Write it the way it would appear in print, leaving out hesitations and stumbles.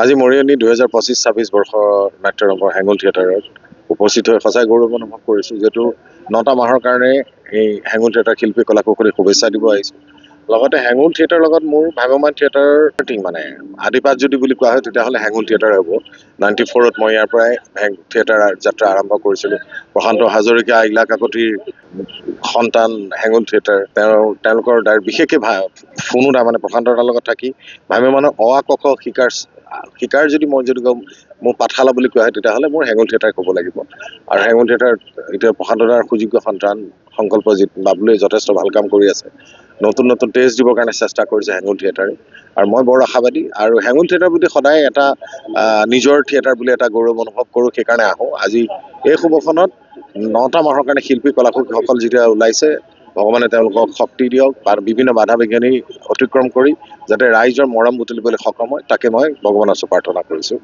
আজি মৰিয়নি 2025-26 বৰ্ষৰ নাট্যৰংগৰ হেঙুল থিয়েটাৰত উপস্থিত হৈ সঁচাই গৌৰৱ অনুভৱ কৰিছোঁ, যিহেতু 9টা মাহৰ কাৰণে এই হেঙুল থিয়েটাৰ শিল্পী কলাকুশলীক শুভেচ্ছা দিব আহিছোঁ। লগতে হেঙুল থিয়েটাৰৰ লগত মোৰ ভ্ৰাম্যমান থিয়েটাৰ মানে আদিপাত যদি বুলি কোৱা হয় তেতিয়াহ'লে হেঙুল থিয়েটাৰে হ'ব। 94ত মই ইয়াৰ পৰাই থিয়েটাৰ যাত্ৰা আৰম্ভ কৰিছিলোঁ। প্ৰশান্ত হাজৰিকা, ইলা কাকতিৰ সন্তান হেঙুল থিয়েটাৰ, তেওঁলোকৰ বিশেষকৈ ফোনো তাৰমানে প্ৰশান্ত দাৰ লগত থাকি ভ্ৰাম্যমানৰ অ আ ক খ শিকাৰ যদি কওঁ মোৰ পাঠশালা বুলি কোৱা হয় তেতিয়াহ'লে মোৰ হেঙুল থিয়েটাৰ ক'ব লাগিব। আৰু হেঙুল থিয়েটাৰ এতিয়া প্ৰশান্ত দাৰ সুযোগ্য সন্তান সংকল্পজিৎ বাবলুৱে যথেষ্ট ভাল কাম কৰি আছে। নতুন নতুন টেষ্ট দিবৰ কাৰণে চেষ্টা কৰিছে হেঙুল থিয়েটাৰে, আৰু মই বৰ আশাবাদী। আৰু হেঙুল থিয়েটাৰ বুলি সদায় এটা নিজৰ থিয়েটাৰ বুলি এটা গৌৰৱ অনুভৱ কৰোঁ, সেইকাৰণে আহোঁ। আজি এই শুভখনত 9টা মাহৰ কাৰণে শিল্পী কলাকুশলীসকল যেতিয়া ওলাইছে, ভগৱানে তেওঁলোকক শক্তি দিয়ক, বা বিভিন্ন বাধা বিঘিনি অতিক্ৰম কৰি যাতে ৰাইজৰ মৰম বুটলিবলৈ সক্ষম হয়, তাকে মই ভগৱানৰ ওচৰত প্ৰাৰ্থনা কৰিছোঁ।